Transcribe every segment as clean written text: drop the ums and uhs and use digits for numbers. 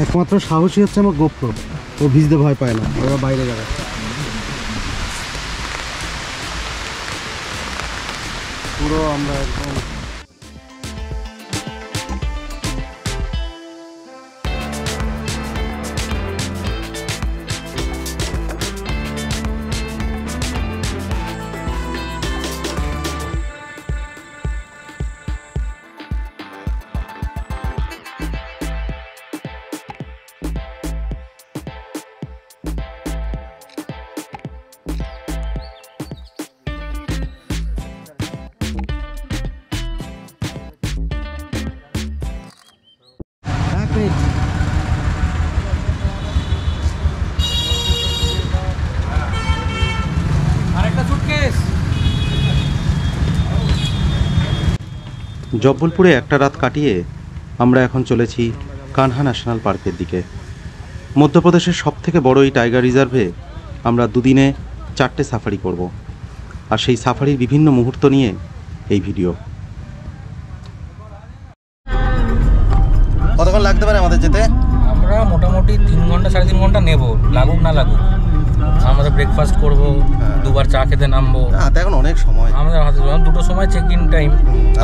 একমাত্র সাহসী হচ্ছে আমার গোপ্রো, ও ভিজতে ভয় পায় না, ওরা বাইরে যাবে। পুরো আমরা একদম জব্বলপুরে একটা রাত কাটিয়ে আমরা এখন চলেছি কানহা ন্যাশনাল পার্কের দিকে। মধ্যপ্রদেশের সবথেকে বড় এই টাইগার রিজার্ভে আমরা দুদিনে 4টে সাফারি করব, আর সেই সাফারির বিভিন্ন মুহূর্ত নিয়ে এই ভিডিও। কতক্ষণ লাগতে পারে আমাদের যেতে? আমরা মোটামুটি 3 ঘন্টা 3.5 ঘন্টা নেব, লাগুক না লাগুক। আমাদের ব্রেকফাস্ট করব, দুবার চা খেতে নামবো। এখন অনেক সময়, আমাদের হাতে দুটো সময় চেক ইন টাইম,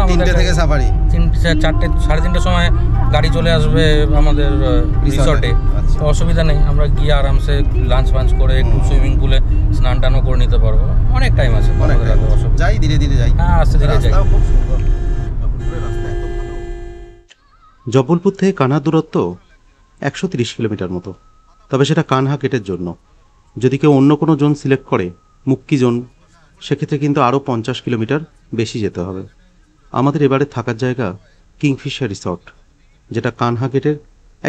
3টে থেকে সাফারি, 4টে 3:30 সময় গাড়ি চলে আসবে আমাদের রিসর্টে। অসুবিধা নেই, আমরা গিয়ে আরামসে লাঞ্চ ফাঞ্চ করে একটু সুইমিং পুলে স্নান টানও করে নিতে পারবো। অনেক টাইম আছে, যাই ধীরে ধীরে যাই। হ্যাঁ, আস্তে ধীরে যাই। জব্বলপুর থেকে কানহা দূরত্ব 130 কিলোমিটার মতো, তবে সেটা কানহা গেটের জন্য। যদি কেউ অন্য কোনো জোন সিলেক্ট করে, মুক্কি জোন, সেক্ষেত্রে কিন্তু আরও 50 কিলোমিটার বেশি যেতে হবে। আমাদের এবারে থাকার জায়গা কিংফিশার রিসর্ট, যেটা কানহা গেটের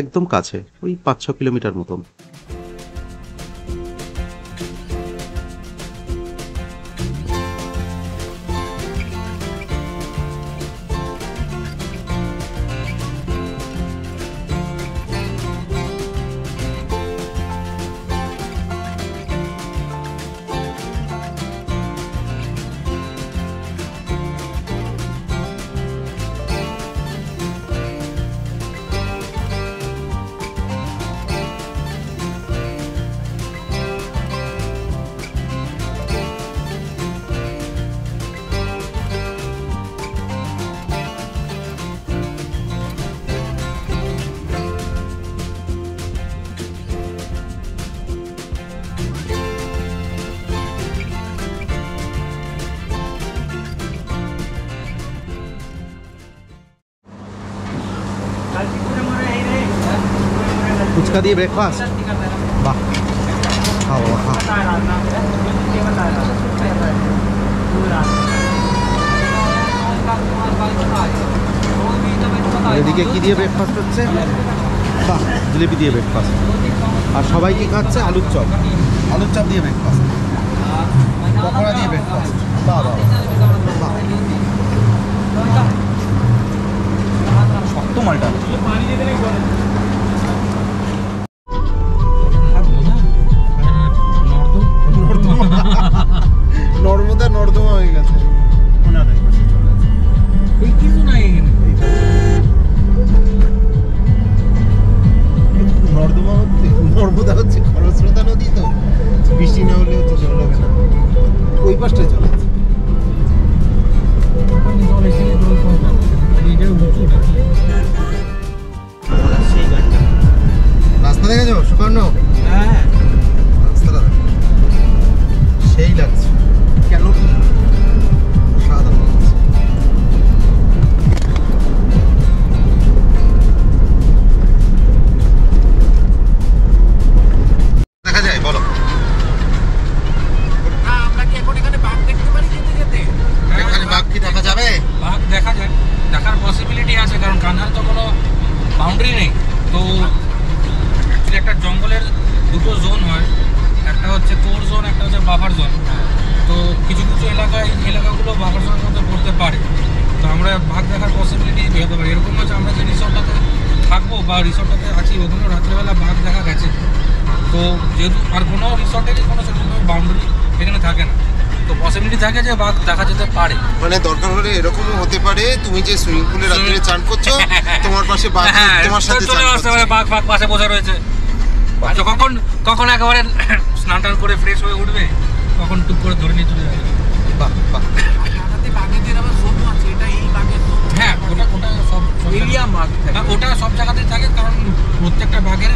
একদম কাছে, ওই 5-6 কিলোমিটার মতন। ফুচকা দিয়ে ব্রেকফাস্ট, বাহ, খাও খাও। এদিকে কি দিয়ে ব্রেকফাস্ট হচ্ছে? বাহ, জিলিপি দিয়ে ব্রেকফাস্ট। আর সবাই কি খাচ্ছে? আলুর চপ, আলুর চপ দিয়ে ব্রেকফাস্ট, পকোড়া দিয়ে ব্রেকফাস্ট। বাহ বাহ, শক্ত মালটা। নর্মদা নর্দমা হয়ে গেছে। নর্দমা হচ্ছে, নর্মদা হচ্ছে খরস্রোতা নদী, তো বৃষ্টি না হলে হচ্ছে জল হবে না, ওই পাশটায় চলে। রাস্তা দেখেছো সুকর্ণ? হ্যাঁ, রাস্তাটা সেই লাগছে, কেন সাধারণ দেখা যায়। বলো, আমরা কি এখন এখানে বাঘ দেখতে পারি যেতে যেতে? এখানে বাঘ কি দেখা যাবে? বাঘ দেখা যায়, দেখার পসিবিলিটি আছে, কারণ কানহার তো কোনো বাউন্ডারি নেই। তো অ্যাকচুয়ালি একটা জঙ্গলের দুটো জোন হয়, একটা হচ্ছে কোর জোন, একটা হচ্ছে বাফার জোন। তো কিছু কিছু এলাকাগুলো বাফার জোনের মধ্যে পড়তে পারে। তো আমরা বাঘ দেখার পসিবিলিটি পেতে পারি। এরকম হচ্ছে আমরা যে রিসর্টটাতে থাকবো বা রিসর্টটাতে আছি, ওখানেও রাত্রেবেলা বাঘ দেখা গেছে। তো যেহেতু আর কোনো রিসর্টেরই কোনো সেরকমভাবে বাউন্ডারি এখানে থাকে না, তো পসিবিলিটি থাকে যে বাঘ দেখা যেতে পারে। মানে দরকার হলে এরকমও হতে পারে তুমি যে সুইমিং পুলে রাত্রে চান করছো তোমার পাশে বাঘ তোমার সাথে চলে চান আসতে করছে। পারে, বাঘ পাশে বসে রয়েছে। আচ্ছা, কখন একেবারে স্নান টান করে ফ্রেশ হয়ে উঠবে, তখন টুক করে ধরে নিয়ে চলে যাবে। বাহ বাহ। হ্যাঁ, ওটা সব এরিয়া বাঘ থাকে, ওটা সব জায়গাতেই থাকে, কারণ প্রত্যেকটা বাঘের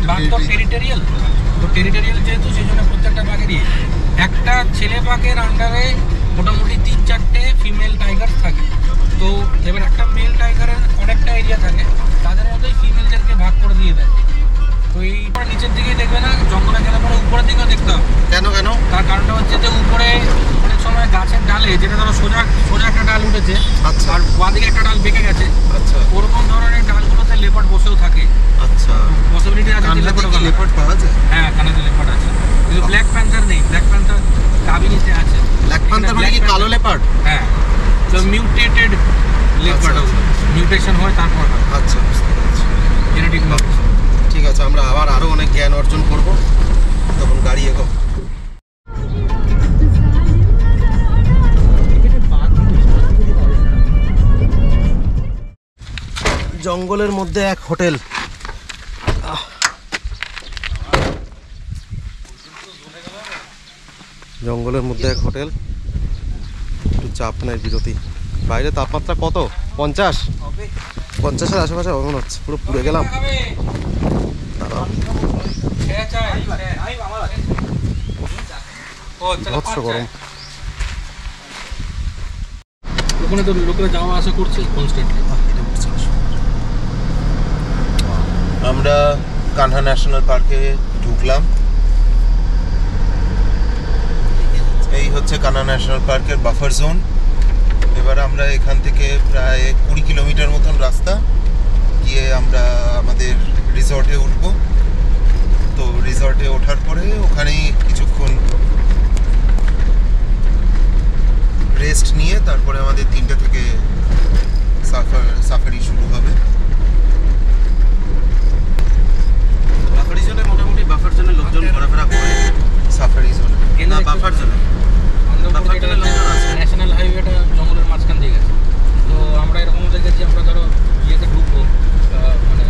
বাঘ তো টেরিটোরিয়াল, তো টেরিটোরিয়াল যেহেতু সেই জন্য প্রত্যেকটা বাঘেরই একটা ছেলে বাঘের আন্ডারে মোটামুটি 3-4টে ফিমেল টাইগার থাকে। তো এবার একটা মেল টাইগারের অনেকটা এরিয়া থাকে, তাদের মধ্যেই ফিমেলদেরকে ভাগ করে দিয়ে দেয়। তো এই নিচের দিকেই দেখবে না, জঙ্গলে গেলে পরে উপরের দিকেও দেখতে হবে। কেন? তার কারণটা হচ্ছে যে উপরে অনেক সময় গাছের ডালে, যেটা ধরো সোজা একটা ডাল উঠেছে আচ্ছা আর বাঁদিকে একটা ডাল বেঁকে গেছে, আচ্ছা ওরকম ধরনের ডালগুলোতে লেপার্ড বসেও থাকে। আচ্ছা। পসিবিলিটি আছে যে কানাডাতে লেপার্ড পাওয়া যায়? হ্যাঁ, কানাডা লেপার্ড আছে, কিন্তু ব্ল্যাক প্যান্থার নেই। ব্ল্যাক প্যান্থার কাবিনিতে আছে। ব্ল্যাক প্যান্থার মানে কি কালো লেপার্ড? হ্যাঁ, তো মিউটেটেড লেপার্ড, মিউটেশন হয় তারপর হয়। আচ্ছা, বুঝতে পারছি। জেনেটিক ঠিক আছে, আমরা আরো অনেক জ্ঞান অর্জন করব তখন গাড়ি এগো। জঙ্গলের মধ্যে এক হোটেল, একটু চা পানের বিরতি। বাইরে তাপমাত্রা কত? 50-50-এর আশেপাশে হবে মনে হচ্ছে। পুরো পুড়ে গেলাম। দাঁড়াও, ভৎস গরম। ওখানে তো লোকেরা যাওয়া আসা করছে কনস্ট্যান্টলি। আমরা কানহা ন্যাশনাল পার্কে ঢুকলাম। এই হচ্ছে কানহা ন্যাশনাল পার্কের বাফার জোন। এবার আমরা এখান থেকে প্রায় 20 কিলোমিটার মতন রাস্তা গিয়ে আমরা আমাদের রিসর্টে উঠব। তো রিসর্টে ওঠার পরে ওখানেই কিছুক্ষণ রেস্ট নিয়ে তারপরে আমাদের 3টা থেকে সাফারি শুরু হবে। বাফারি জোনে মোটামুটি বাফার জোনে লোকজন ঘোরাফেরা করে। সাফারি জোনে না, বাফার জোনে ন্যাশনাল হাইওয়েটা জঙ্গলের মাঝখান দিয়ে গেছে। তো আমরা এরকম দেখেছি, আমরা ধরো ইয়েতে ঢুকবো, মানে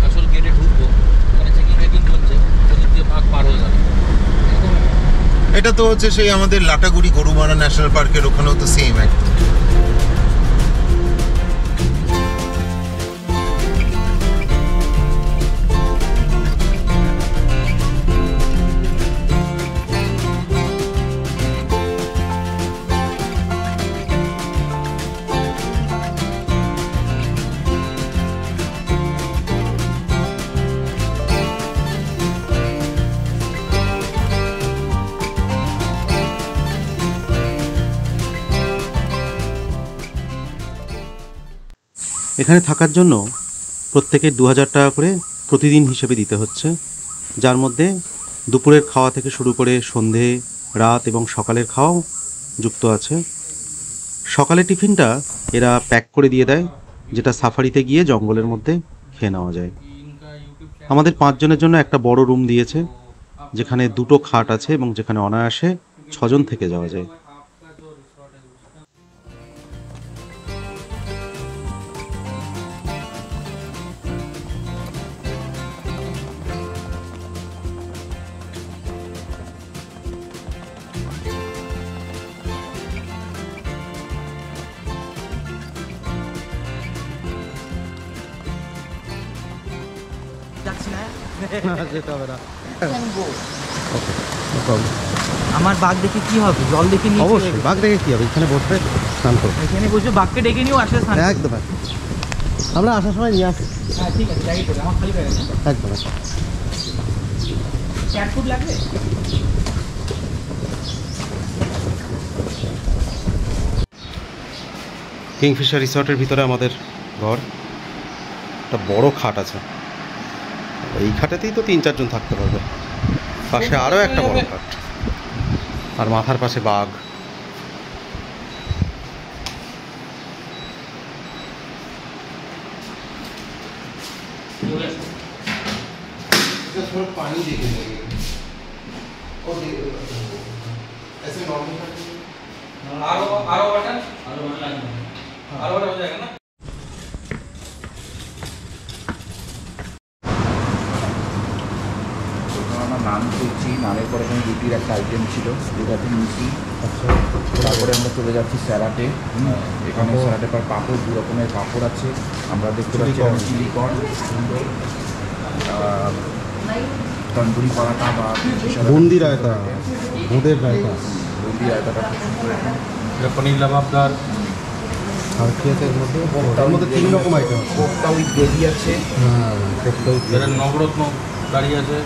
আসল গেটে ঢুকবো, ওখানে চেকিং করছে, ওদিক দিয়ে বাঘ পার হয়ে যাবে। এটা তো হচ্ছে সেই আমাদের লাটাগুড়ি গরুমারা ন্যাশনাল পার্কের ওখানেও তো সেম একদম। এখানে থাকার জন্য প্রত্যেকের 2000 টাকা করে প্রতিদিন হিসেবে দিতে হচ্ছে, যার মধ্যে দুপুরের খাওয়া থেকে শুরু করে সন্ধে, রাত এবং সকালের খাওয়াও যুক্ত আছে। সকালের টিফিনটা এরা প্যাক করে দিয়ে দেয়, যেটা সাফারিতে গিয়ে জঙ্গলের মধ্যে খেয়ে নেওয়া যায়। আমাদের 5 জনের জন্য একটা বড় রুম দিয়েছে, যেখানে 2টো খাট আছে এবং যেখানে অনায়াসে 6 জন থেকে যাওয়া যায়। যেতে হবে না। আমার বাঘ দেখে কি হবে? জল দেখে নিয়ে অবশ্যই বাঘ দেখে কি হবে, এখানে বসবে স্নান করবে। এখানে বসে বাঘকে ডেকে নিয়েও আসলে স্নান করবে। একদম আমরা আসার সময় নিয়ে আসি। হ্যাঁ ঠিক আছে, ব্যাগে করে আমার খালি ব্যাগে নেই। একদম ক্যাট ফুড লাগবে? কিংফিশার রিসর্টের ভিতরে আমাদের ঘর, একটা বড় খাট আছে। এই খাটেতেই তো 3-4 জন থাকতে পারবে। পাশে আরও একটা বড় খাট, আর মাথার পাশে বাঘ। पानी देखेंगे। आरो बटन हो जाएगा ना। আমরা নান করছি, নানের পরে এখানে রুটির একটা আইটেম ছিল, যেটাতে মিষ্টি। তারপরে আমরা চলে যাচ্ছি স্যালাডে। এখানে স্যালাডে পর পাঁপড়, দু রকমের পাঁপড় আছে। আমরা দেখতে পাচ্ছি চিলি কর্ন সুন্দর, তন্দুরি পরাটা বা বুন্দি রায়তা, বুঁদের রায়তা, বুন্দি রায়তাটা খুব সুন্দর এখন। এটা পনির লবাবদার। আর খেতে এর মধ্যে তার মধ্যে 3 রকম আইটেম আছে। কোফতা উইথ গ্রেভি আছে। হ্যাঁ, কোফতা এটা নবরত্ন দাঁড়িয়ে আছে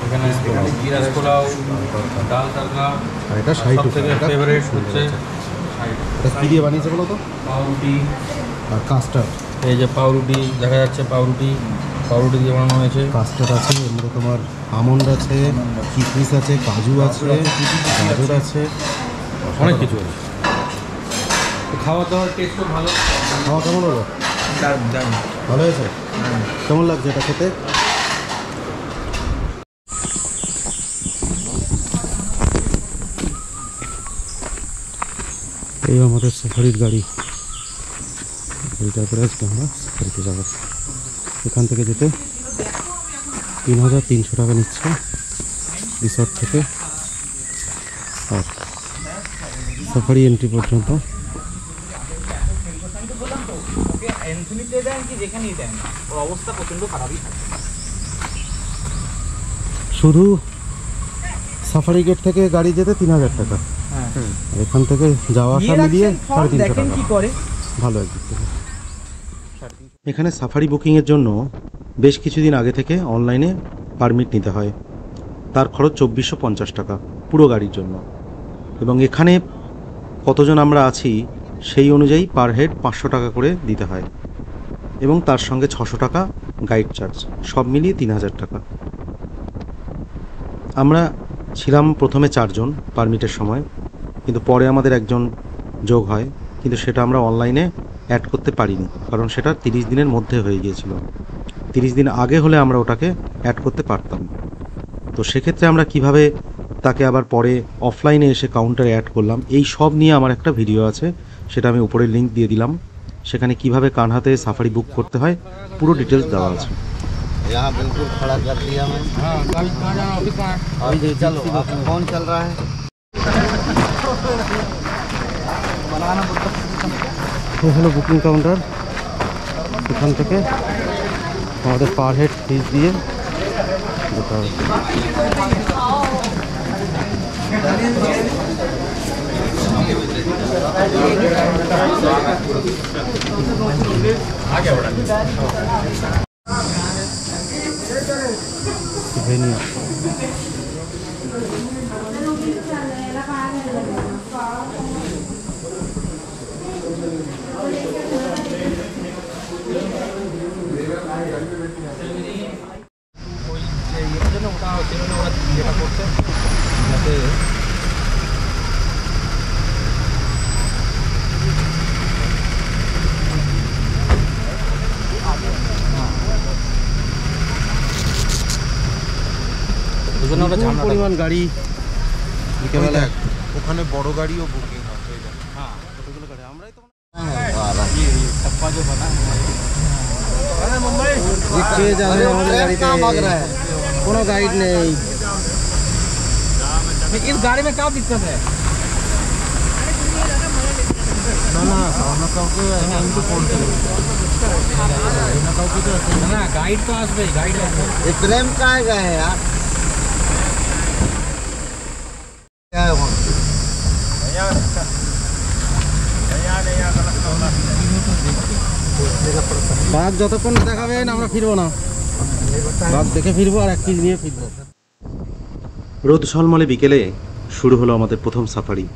এখানে। জিরা পোলাও, ডাল তড়কা, আর এটা 60 সব থেকে টাকা। ফেভারিট হচ্ছে এটা কি দিয়ে বানিয়েছে বলো তো? পাউরুটি। আর কাস্টার্ড, এই যে পাউরুটি দেখা যাচ্ছে, পাউরুটি দিয়ে বানানো হয়েছে। কাস্টার্ড আছে, এর মধ্যে তোমার আমন্ড আছে, কিশমিশ আছে, কাজু আছে, গাজর আছে, অনেক কিছু আছে। তো খাওয়া দাওয়ার টেস্টও ভালো। খাওয়া কেমন হলো? ভালো হয়েছে? কেমন লাগছে এটা খেতে? এই আমাদের সাফারির গাড়ি, গাড়িটার করে আজকে আমরা সাফারিতে যাবো। এখান থেকে যেতে 3300 টাকা নিচ্ছে রিসর্ট থেকে, আর সাফারি এন্ট্রি পর্যন্ত। এন্ট্রিতে দেন কি যেখানেই দেন, ওর অবস্থা প্রচন্ড খারাপই থাকে। শুধু সাফারি গেট থেকে গাড়ি যেতে 3000 টাকা, হ্যাঁ, আর এখান থেকে যাওয়া আসা মিলিয়ে 350 দেখেন টাকা। কি করে। ভালো একদিক থেকে। এখানে সাফারি বুকিংয়ের জন্য বেশ কিছুদিন আগে থেকে অনলাইনে পারমিট নিতে হয়। তার খরচ 2450 টাকা পুরো গাড়ির জন্য। এবং এখানে কতজন আমরা আছি সেই অনুযায়ী পার হেড 500 টাকা করে দিতে হয়, এবং তার সঙ্গে 600 টাকা গাইড চার্জ, সব মিলিয়ে 3000 টাকা। আমরা ছিলাম প্রথমে 4 জন পারমিটের সময়, কিন্তু পরে আমাদের একজন যোগ হয়, কিন্তু সেটা আমরা অনলাইনে অ্যাড করতে পারিনি, কারণ সেটা 30 দিনের মধ্যে হয়ে গিয়েছিল। 30 দিন আগে হলে আমরা ওটাকে অ্যাড করতে পারতাম। তো সেক্ষেত্রে আমরা কিভাবে তাকে আবার পরে অফলাইনে এসে কাউন্টারে অ্যাড করলাম, এই সব নিয়ে আমার একটা ভিডিও আছে, সেটা আমি উপরে লিঙ্ক দিয়ে দিলাম। সেখানে কিভাবে কানহাতে সাফারি বুক করতে হয় পুরো ডিটেলস দেওয়া আছে। यहाँ बिल्कुल खड़ा कर दिया मैं। हाँ, गाड़ी कहाँ जाना अभी कहाँ है? अभी चलो, अब कौन चल रहा है? এই হলো বুকিং কাউন্টার। এখান থেকে আমাদের পার হেড ফিস দিয়ে যেতে হবে। ভেনিউ ওই যে ইয়ের জন্য ওটা হচ্ছে না, ওরা যেটা করছে যাতে ওই জন্য ওটা বিপুল ঝামেলা। পরিমাণ গাড়ি বিকেলবেলা। ওখানে বড় গাড়িও বুকিং হয়। হ্যাঁ, কতগুলো গাড়ি? আমরাই তো ये टप्पा जो बना है দেখতে যাবে আমাদের গাড়িতে কোনো গাইড নেই। इस गाड़ी में क्या दिक्कत है? ना गाइड तो आसबे, गाइड आसबे। ये प्रेम कहाँ गए हैं यार? क्या है वहाँ? বাঘ যতক্ষণ দেখাবেন আমরা ফিরবো না, বাঘ দেখে ফিরবো আর এক পিস নিয়ে ফিরবো। রোদ ঝলমলে বিকেলে শুরু হলো আমাদের প্রথম সাফারি।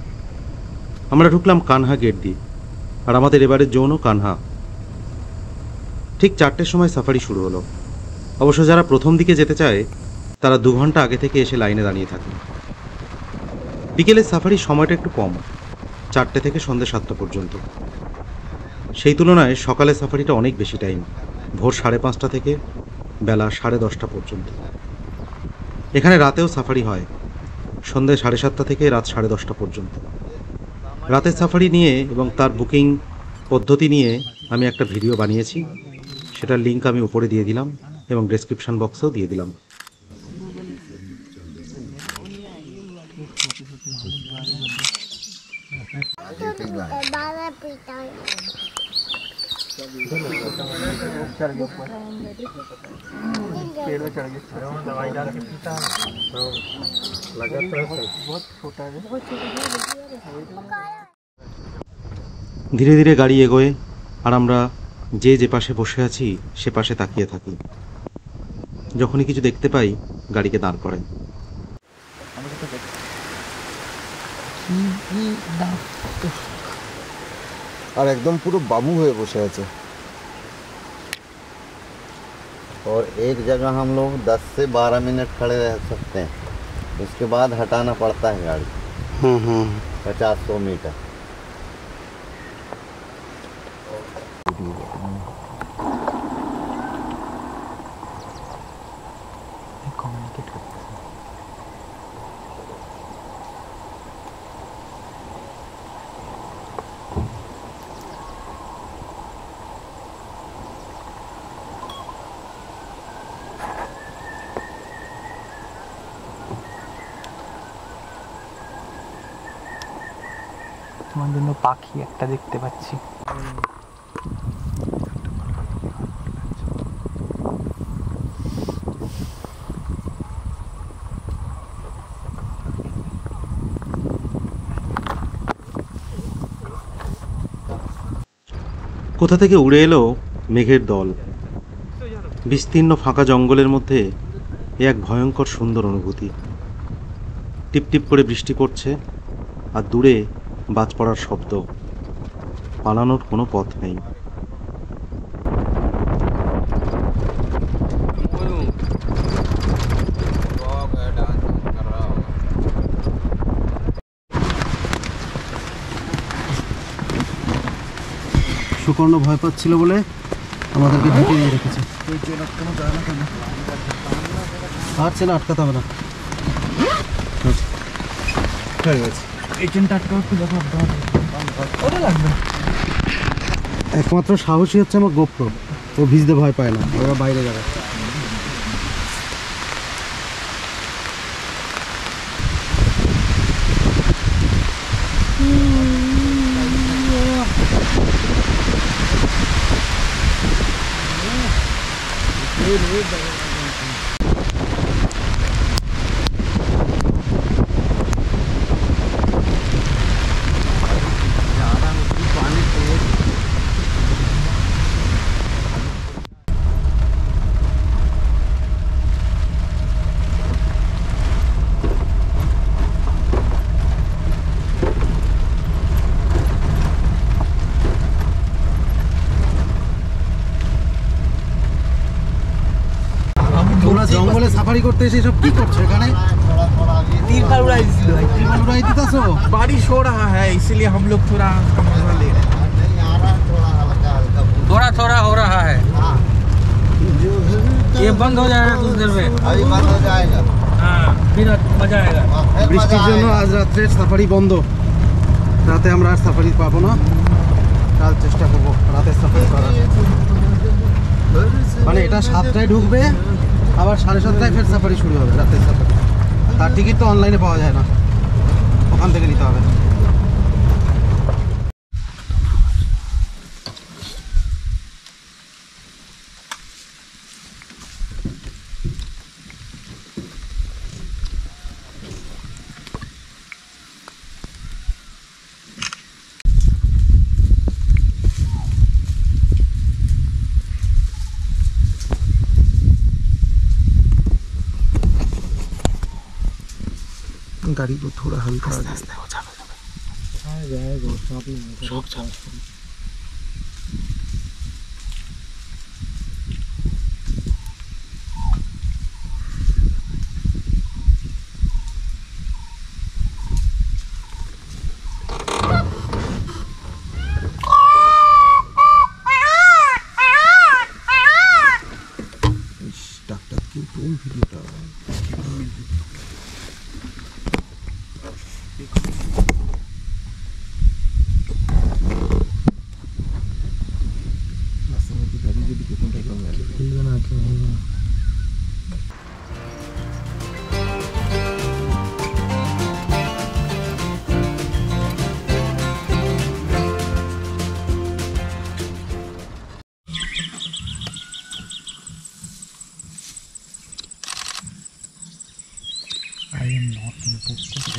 আমরা ঢুকলাম কানহা গেট দিয়ে, আর আমাদের এবারের জোনও কানহা। ঠিক 4টের সময় সাফারি শুরু হলো। অবশ্য যারা প্রথম দিকে যেতে চায় তারা 2 ঘন্টা আগে থেকে এসে লাইনে দাঁড়িয়ে থাকে। বিকেলের সাফারির সময়টা একটু কম, 4টে থেকে সন্ধ্যে 7টা পর্যন্ত। সেই তুলনায় সকালে সাফারিটা অনেক বেশি টাইম, ভোর 5:30 থেকে বেলা 10:30 পর্যন্ত। এখানে রাতেও সাফারি হয়, সন্ধ্যে 7:30 থেকে রাত 10:30 পর্যন্ত। রাতের সাফারি নিয়ে এবং তার বুকিং পদ্ধতি নিয়ে আমি একটা ভিডিও বানিয়েছি, সেটার লিঙ্ক আমি উপরে দিয়ে দিলাম এবং ডেসক্রিপশন বক্সেও দিয়ে দিলাম। ধীরে ধীরে গাড়ি এগোয় আর আমরা যে পাশে বসে আছি সে পাশে তাকিয়ে থাকি। যখনই কিছু দেখতে পাই গাড়িকে দাঁড় করাই। আর একদম পুরো বাবু হয়ে বসে আছে। और एक जगह हम लोग 10 से 12 मिनट खड़े रह सकते हैं, उसके बाद हटाना पड़ता है गाड़ी 50-100 मीटर। তোমার জন্য পাখি একটা দেখতে পাচ্ছি। কোথা থেকে উড়ে এলো মেঘের দল। বিস্তীর্ণ ফাঁকা জঙ্গলের মধ্যে এ এক ভয়ঙ্কর সুন্দর অনুভূতি। টিপটিপ করে বৃষ্টি পড়ছে আর দূরে বাজ পড়ার শব্দ। পালানোর কোনো পথ নেই। সুকর্ণ ভয় পাচ্ছিল বলে আমাদেরকে ঢেকে নিয়ে রেখেছে। আর চেনা আটকাতে হবে না। একমাত্র সাহসী হচ্ছে আমার গোপ্রো, ও ভিজতে ভয় পায় না, ওরা বাইরে যাবে। জঙ্গলে সাফারি করতে এসে সব কি করছো এখানে? तिरपाल उड़ाई दिल भाई, ত্রিপল উড়াই দিতেছো? बारिश हो रहा है इसीलिए हम लोग थोड़ा मजा ले रहे हैं। थोड़ा थोड़ा हो रहा है, ये बंद हो जाएगा कुछ देर में। अभी बंद हो जाएगा। हाँ, फिर मजा आएगा। फिर বৃষ্টির मजा জন্য आएगा। আজ রাত্রে সাফারি বন্ধ। রাতে আমরা আর সাফারি পাবো না, কাল চেষ্টা করবো রাতের সাফারি করার। মানে এটা 7টায় ঢুকবে, আবার 7:30টায় ফের সাফারি শুরু হবে, রাতের সাফারি। তার টিকিট তো অনলাইনে পাওয়া যায় না, ওখান থেকে নিতে হবে। गाड़ी को थोड़ा हल्का आस्ते हो जाएगा। ডাক্তার কি কোন ভিডিওটা কি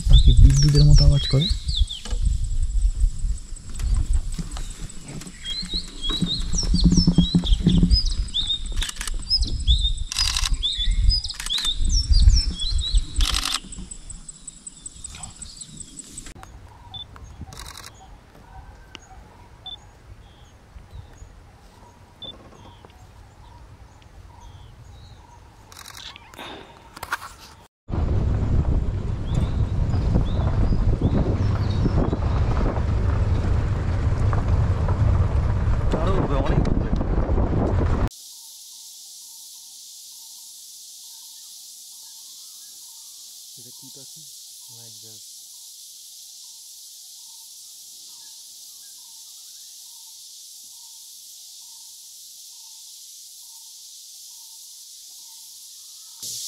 পাখি বিদ্যুতের মতো আওয়াজ করে।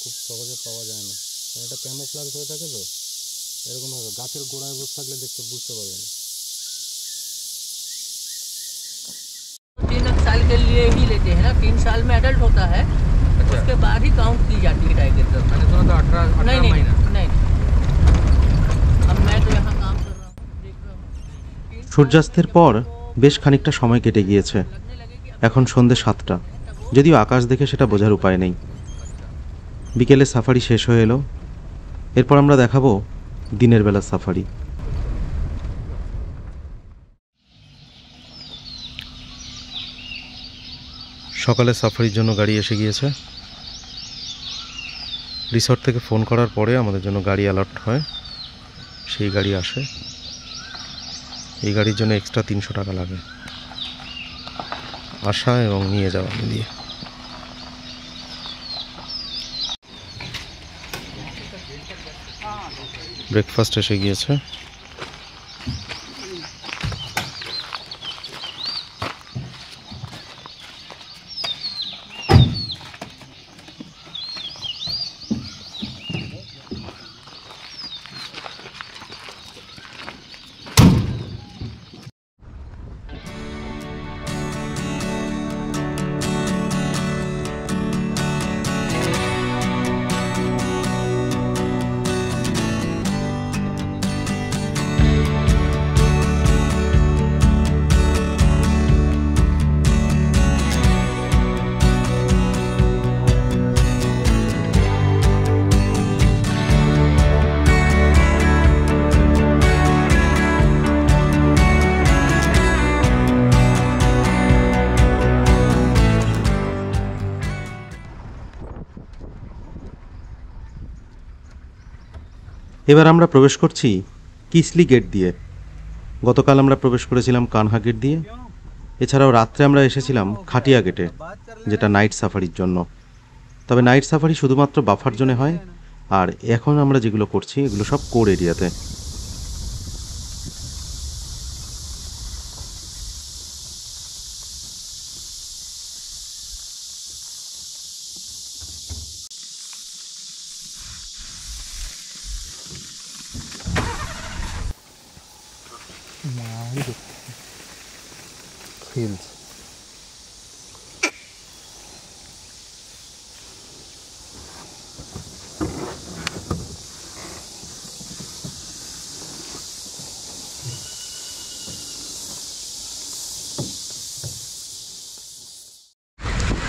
খুব সহজে পাওয়া যায় না, কারণ এটা ক্যামোফ্লাজ হয়ে থাকে তো এরকমভাবে গাছের গোড়ায় বসে থাকলে বুঝতে পারবে না। 3 साल के लिए ही लेते हैं ना, 3 साल में एडल्ट होता है, उसके बाद ही काउंट की जाती है टाइगर तक। मैंने सुना था 18 महीना। नहीं, अब मैं तो यहाँ काम कर रहा हूँ, देख रहा हूँ। সূর্যাস্তের পর বেশ খানিকটা সময় কেটে গিয়েছে। এখন সন্ধে 7টা, যদিও আকাশ দেখে সেটা বোঝার উপায় নেই। বিকেলে সাফারি শেষ হয়ে এলো। এরপর আমরা দেখাবো দিনের বেলা সাফারি। সকালে সাফারির জন্য গাড়ি এসে গিয়েছে। রিসর্ট থেকে ফোন করার পরে আমাদের জন্য গাড়ি অ্যালট হয়, সেই গাড়ি আসে। এই গাড়ির জন্য এক্সট্রা 300 টাকা লাগে আসা এবং নিয়ে যাওয়া মিলিয়ে। ব্রেকফাস্ট এসে গিয়েছে। এবার আমরা প্রবেশ করছি কিসলি গেট দিয়ে। গতকাল আমরা প্রবেশ করেছিলাম কানহা গেট দিয়ে। এছাড়াও রাত্রে আমরা এসেছিলাম খাটিয়া গেটে, যেটা নাইট সাফারির জন্য। তবে নাইট সাফারি শুধুমাত্র বাফার জোনে হয়, আর এখন আমরা যেগুলো করছি এগুলো সব কোর এরিয়াতে। ফিলস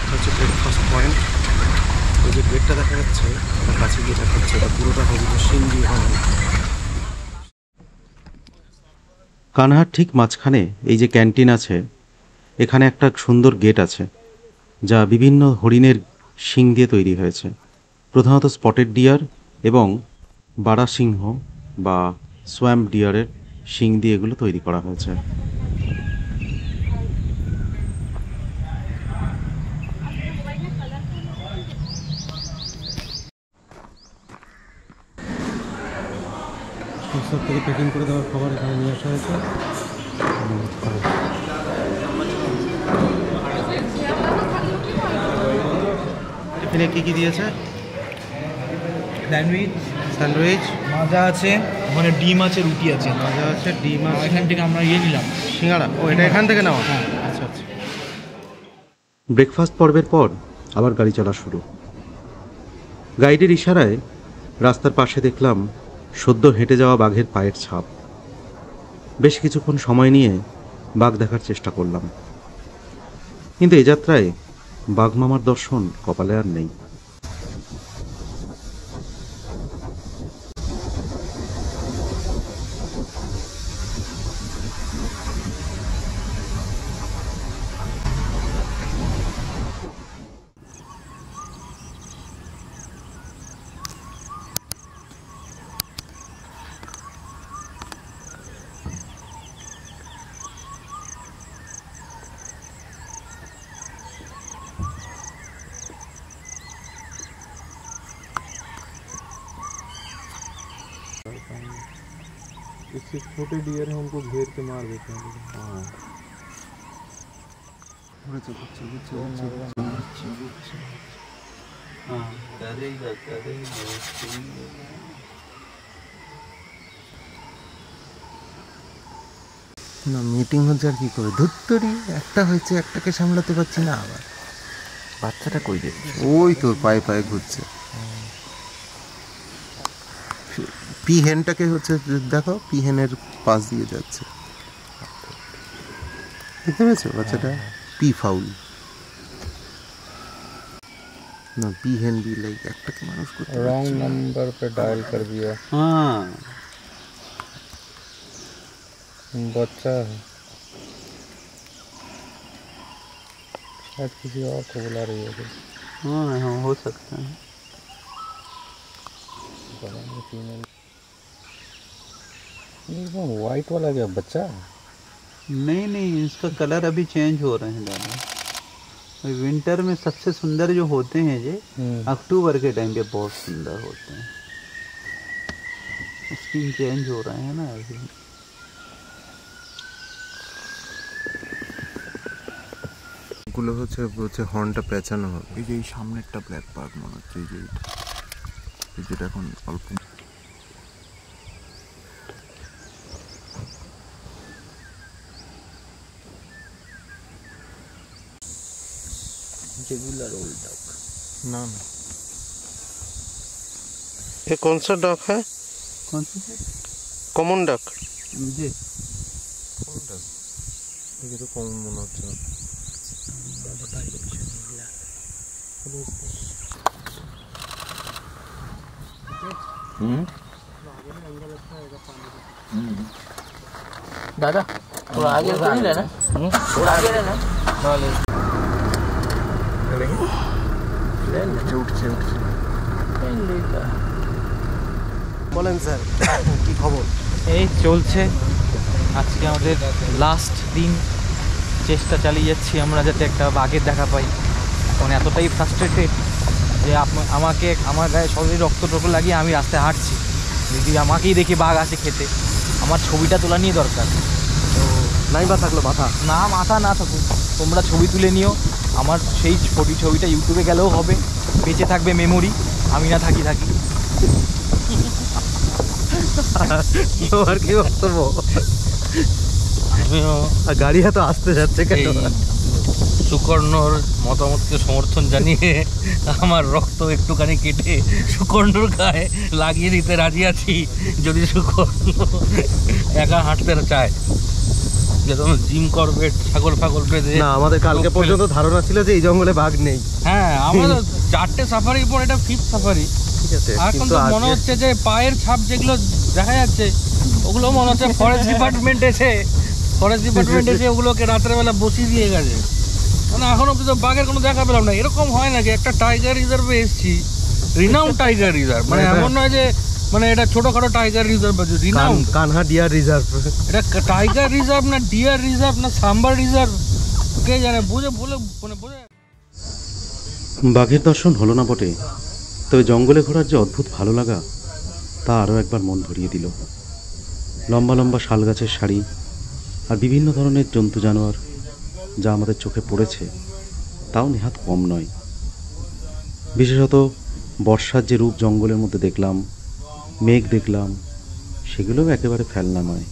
হচ্ছে ব্রেকফাস্ট পয়েন্ট। ওই যে গেটটা দেখা যাচ্ছে, ওটা কাছে গিয়ে দেখা যাচ্ছে, এটা পুরোটা হবে শিং দিয়ে বানানো। কানহার ঠিক মাঝখানে এই যে ক্যান্টিন আছে, এখানে একটা সুন্দর গেট আছে, যা বিভিন্ন হরিণের শিং দিয়ে তৈরি হয়েছে। প্রধানত স্পটেড ডিয়ার এবং বাড়া সিংহ বা সোয়াম্প ডিয়ারের শিং দিয়ে এগুলো তৈরি করা হয়েছে। সব থেকে প্যাকিং করে দেওয়ার খাবার এখানে নিয়ে আসা হয়েছে। টিফিনে কী কী দিয়েছে? স্যান্ডউইচ, স্যান্ডউইচ, মাজা আছে, ওখানে ডিম আছে, রুটি আছে। মাজা আছে, ডিম আর আছে, এখান থেকে আমরা নিলাম সিঙ্গাড়া। ও এটা এখান থেকে নেওয়া? হ্যাঁ। আচ্ছা আচ্ছা। ব্রেকফাস্ট পর্বের পর আবার গাড়ি চলা শুরু। গাইডের ইশারায় রাস্তার পাশে দেখলাম সদ্য হেঁটে যাওয়া বাঘের পায়ের ছাপ। বেশ কিছুক্ষণ সময় নিয়ে বাঘ দেখার চেষ্টা করলাম, কিন্তু এ যাত্রায় বাঘ মামার দর্শন কপালে আর নেই। इससे छोटे डियर है उनको घेर के मार देते हैं। हाँ না মিটিং হচ্ছে আর কি করে, ধুত্তরি একটা হয়েছে, একটাকে সামলাতে পারছি না। আবার বাচ্চাটা কই যাচ্ছে? ওই তোর পায়ে পায়ে ঘুরছে। পিহেনটাকে হচ্ছে দেখো, পিহেনের পাশ দিয়ে যাচ্ছে, দেখতে পেয়েছো বাচ্চাটা? পি ফাউল না, পিহেন বি লাইক একটাকে মানুষ করতে रॉन्ग नंबर पे डायल कर दिया। हाँ बच्चा है, शायद किसी और को बुला रही है। हाँ हो सकता है। वाइट वाला क्या बच्चा? नहीं नहीं, इसका कलर अभी चेंज हो रहे हैं दादा। विंटर में सबसे सुंदर जो होते हैं ये अक्टूबर के टाइम पे बहुत सुंदर होते हैं। स्किन चेंज हो रहे हैं ना अभी। গুলো হচ্ছে হর্নটা পেঁচানো হবে। এই যে এই সামনে একটা ব্ল্যাক বাঘ মনে হচ্ছে, এই যে যেটা এখন অল্প। না না, ये कौन सा डक है? कौन सी कॉमन डक? जी দেখে তো কম মনে হচ্ছে না। दादा थोड़ा आगे नहीं लेना, थोड़ा आगे लेना। উঠছে উঠছে। বলেন স্যার, কি খবর? এই চলছে, আজকে আমাদের লাস্ট দিন। চেষ্টা চালিয়ে যাচ্ছি আমরা যাতে একটা বাঘের দেখা পাই। এখন এতটাই ফ্রাস্ট্রেটেড যে আমাকে আমার গায়ে সবই রক্ত টক্ত লাগিয়ে আমি রাস্তায় হাঁটছি, যদি আমাকেই দেখি বাঘ আসে খেতে, আমার ছবিটা তোলা নিয়ে দরকার। তো নাই বা থাকলো মাথা? না মাথা না থাকুক, তোমরা ছবি তুলে নিও, আমার সেই ছবিটা ইউটিউবে গেলেও হবে, বেঁচে থাকবে মেমোরি, আমি না থাকি। তোমার কি বক্তব্য? গাড়ি এত আসতে যাচ্ছে কেন? সুকর্ণর মতামতকে সমর্থন জানিয়ে আমার রক্ত একটুখানি কেটে সুকর্ণর গায়ে লাগিয়ে দিতে রাজি আছি, যদি সুকর্ণ একা হাঁটতে চায়। যে তোমার জিম করবে, ছাগল ফাগল বেঁধে। না, আমাদের কালকে পর্যন্ত ধারণা ছিল যে এই জঙ্গলে বাঘ নেই। হ্যাঁ, আমাদের 4টে সাফারির পর এটা 5th সাফারি। ঠিক আছে, এখন কিন্তু তো মনে হচ্ছে যে পায়ের ছাপ যেগুলো দেখা যাচ্ছে ওগুলো মনে হচ্ছে ফরেস্ট ডিপার্টমেন্ট এসে ওগুলোকে রাত্রেবেলা বসিয়ে দিয়ে গেছে। মানে এখন অব্দি তো বাঘের কোনো দেখা পেলাম না। এরকম হয় নাকি? একটা টাইগার রিজার্ভে এসেছি, রিনাউন্ড টাইগার রিজার্ভ, মানে এমন নয় যে মানে এটা ছোটখাটো tiger reserve, renowned Kanha deer reserve. এটা টাইগার রিজার্ভ না ডিয়ার রিজার্ভ না সাম্বার রিজার্ভ, কে জানে? বোঝে বাঘের দর্শন হলো না বটে, তবে জঙ্গলে ঘোরার যে অদ্ভুত ভালো লাগা তা আরও একবার মন ভরিয়ে দিল। লম্বা লম্বা শাল গাছের সারি আর বিভিন্ন ধরনের জন্তু জানোয়ার যা আমাদের চোখে পড়েছে তাও নেহাত কম নয়। বিশেষত বর্ষার যে রূপ জঙ্গলের মধ্যে দেখলাম, মেঘ দেখলাম, সেগুলোও একেবারে ফেলনা নয়।